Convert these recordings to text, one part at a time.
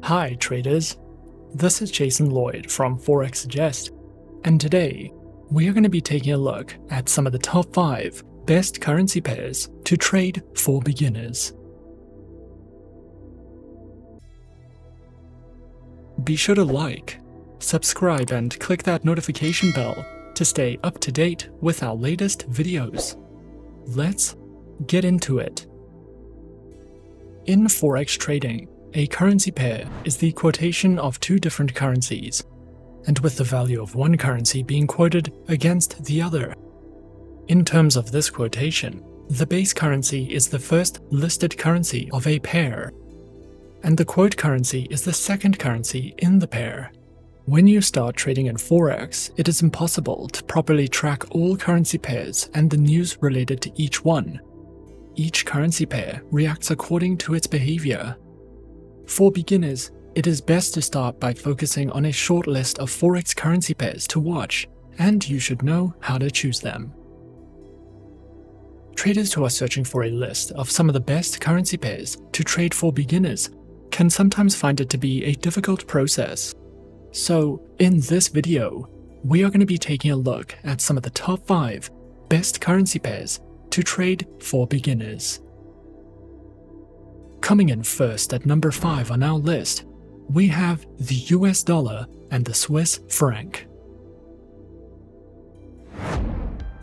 Hi traders, this is Jason Lloyd from Forexsuggest, and today we are going to be taking a look at some of the top 5 best currency pairs to trade for beginners. Be sure to like, subscribe and click that notification bell to stay up to date with our latest videos. Let's get into it. In Forex trading, a currency pair is the quotation of two different currencies, and with the value of one currency being quoted against the other. In terms of this quotation, the base currency is the first listed currency of a pair, and the quote currency is the second currency in the pair. When you start trading in Forex, it is impossible to properly track all currency pairs and the news related to each one. Each currency pair reacts according to its behavior. For beginners, it is best to start by focusing on a short list of Forex currency pairs to watch, and you should know how to choose them. Traders who are searching for a list of some of the best currency pairs to trade for beginners can sometimes find it to be a difficult process. So, in this video, we are going to be taking a look at some of the top 5 best currency pairs to trade for beginners. Coming in first at number 5 on our list, we have the US dollar and the Swiss franc.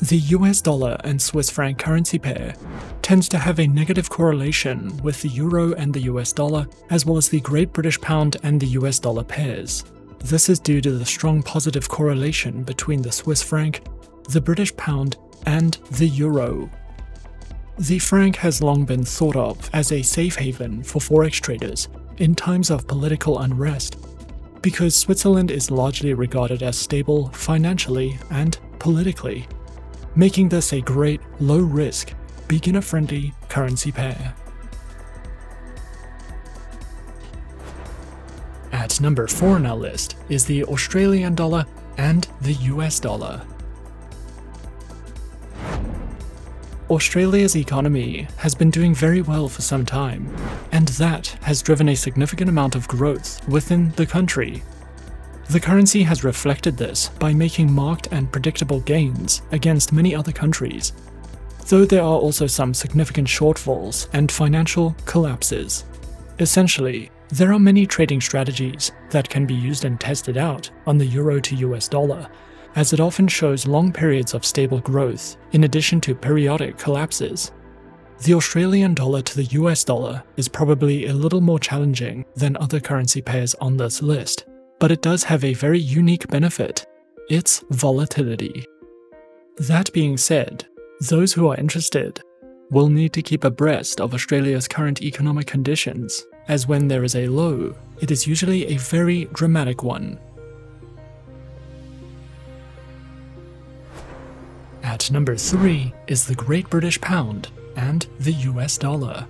The US dollar and Swiss franc currency pair tends to have a negative correlation with the euro and the US dollar, as well as the Great British pound and the US dollar pairs. This is due to the strong positive correlation between the Swiss franc, the British pound, and the euro. The franc has long been thought of as a safe haven for Forex traders in times of political unrest, because Switzerland is largely regarded as stable financially and politically, making this a great low-risk, beginner-friendly currency pair. At number 4 on our list is the Australian dollar and the US dollar. Australia's economy has been doing very well for some time, and that has driven a significant amount of growth within the country. The currency has reflected this by making marked and predictable gains against many other countries, though there are also some significant shortfalls and financial collapses. Essentially, there are many trading strategies that can be used and tested out on the euro to US dollar, as it often shows long periods of stable growth in addition to periodic collapses. The Australian dollar to the US dollar is probably a little more challenging than other currency pairs on this list, but it does have a very unique benefit: its volatility. That being said, those who are interested will need to keep abreast of Australia's current economic conditions, as when there is a low, it is usually a very dramatic one. At number 3 is the Great British pound and the US dollar.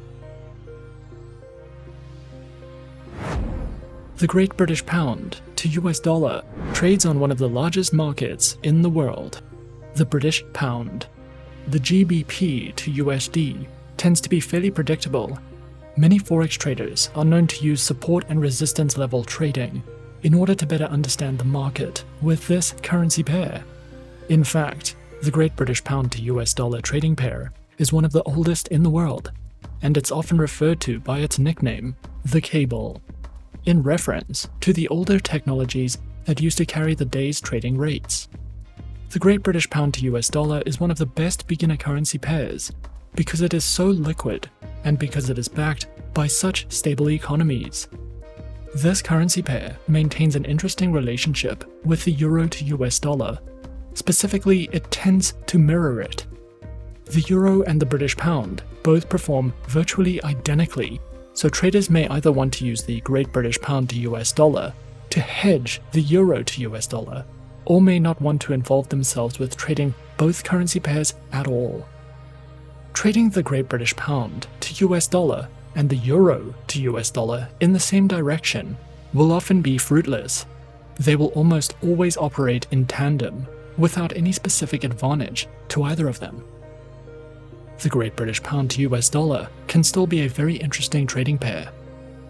The Great British pound to US dollar trades on one of the largest markets in the world, the British pound. The GBP to USD tends to be fairly predictable. Many Forex traders are known to use support and resistance level trading in order to better understand the market with this currency pair. In fact, the Great British pound to US dollar trading pair is one of the oldest in the world, and it's often referred to by its nickname, the cable, in reference to the older technologies that used to carry the day's trading rates. The Great British pound to US dollar is one of the best beginner currency pairs because it is so liquid and because it is backed by such stable economies. This currency pair maintains an interesting relationship with the euro to US dollar. Specifically, it tends to mirror it. The euro and the British pound both perform virtually identically, so traders may either want to use the Great British pound to US dollar to hedge the euro to US dollar, or may not want to involve themselves with trading both currency pairs at all. Trading the Great British pound to US dollar and the euro to US dollar in the same direction will often be fruitless. They will almost always operate in tandem, without any specific advantage to either of them. The Great British pound to US dollar can still be a very interesting trading pair.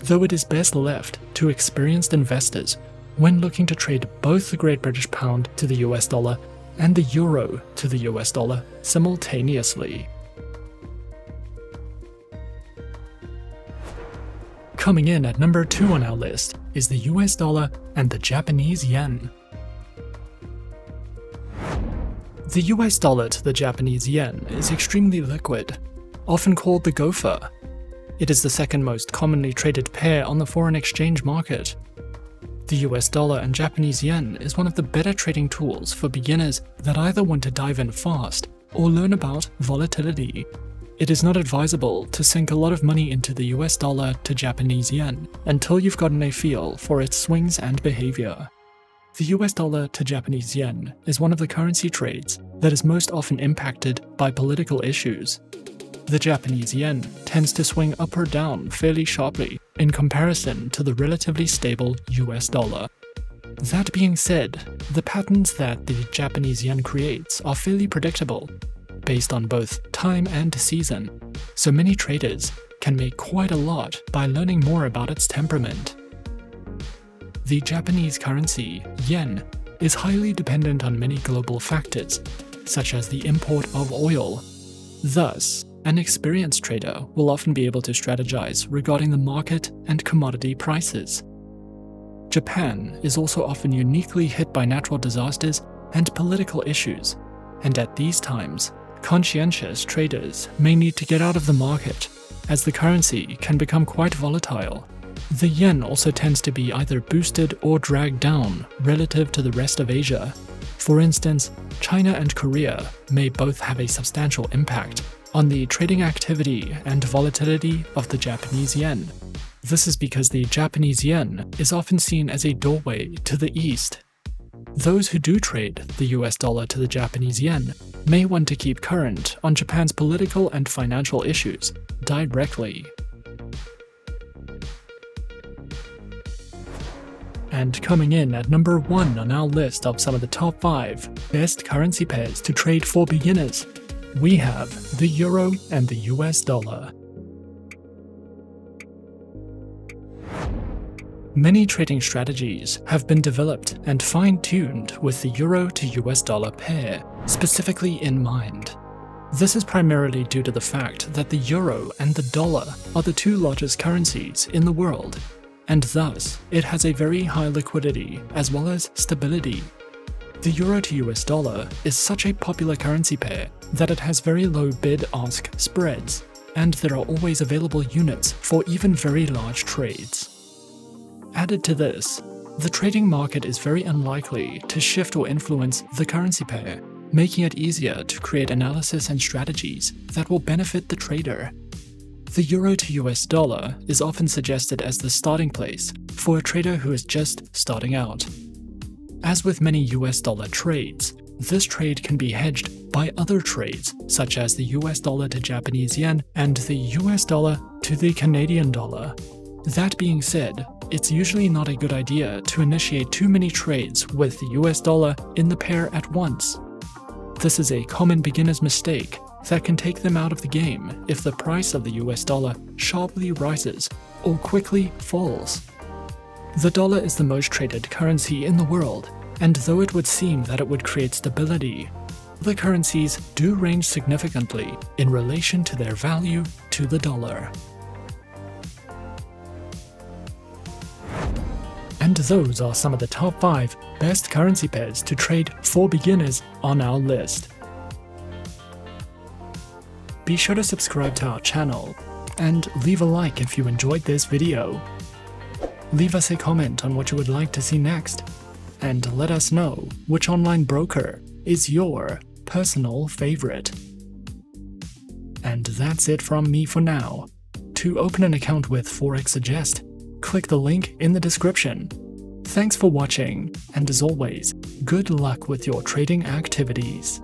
though it is best left to experienced investors when looking to trade both the Great British Pound to the US dollar and the Euro to the US dollar simultaneously. Coming in at number 2 on our list is the US dollar and the Japanese yen. The US dollar to the Japanese yen is extremely liquid, often called the gopher. It is the second most commonly traded pair on the foreign exchange market. The US dollar and Japanese yen is one of the better trading tools for beginners that either want to dive in fast or learn about volatility. It is not advisable to sink a lot of money into the US dollar to Japanese yen until you've gotten a feel for its swings and behavior. The US dollar to Japanese yen is one of the currency trades that is most often impacted by political issues. The Japanese yen tends to swing up or down fairly sharply in comparison to the relatively stable US dollar. That being said, the patterns that the Japanese yen creates are fairly predictable, based on both time and season, so many traders can make quite a lot by learning more about its temperament. The Japanese currency, yen, is highly dependent on many global factors, such as the import of oil. Thus, an experienced trader will often be able to strategize regarding the market and commodity prices. Japan is also often uniquely hit by natural disasters and political issues, and at these times, conscientious traders may need to get out of the market, as the currency can become quite volatile. The yen also tends to be either boosted or dragged down relative to the rest of Asia. For instance, China and Korea may both have a substantial impact on the trading activity and volatility of the Japanese yen. This is because the Japanese yen is often seen as a doorway to the east. Those who do trade the US dollar to the Japanese yen may want to keep current on Japan's political and financial issues directly. And coming in at number 1 on our list of some of the top 5 best currency pairs to trade for beginners, we have the Euro and the US dollar. Many trading strategies have been developed and fine-tuned with the Euro to US dollar pair specifically in mind. This is primarily due to the fact that the Euro and the dollar are the 2 largest currencies in the world, and thus it has a very high liquidity as well as stability. The Euro to US dollar is such a popular currency pair that it has very low bid-ask spreads, and there are always available units for even very large trades. Added to this, the trading market is very unlikely to shift or influence the currency pair, making it easier to create analysis and strategies that will benefit the trader. The Euro to US dollar is often suggested as the starting place for a trader who is just starting out. As with many US dollar trades, this trade can be hedged by other trades such as the US dollar to Japanese yen and the US dollar to the Canadian dollar. That being said, it's usually not a good idea to initiate too many trades with the US dollar in the pair at once. This is a common beginner's mistake that can take them out of the game if the price of the US dollar sharply rises or quickly falls. The dollar is the most traded currency in the world, and though it would seem that it would create stability, the currencies do range significantly in relation to their value to the dollar. And those are some of the top 5 best currency pairs to trade for beginners on our list. Be sure to subscribe to our channel, and leave a like if you enjoyed this video. Leave us a comment on what you would like to see next, and let us know which online broker is your personal favorite. And that's it from me for now. To open an account with Forexsuggest, click the link in the description. Thanks for watching, and as always, good luck with your trading activities.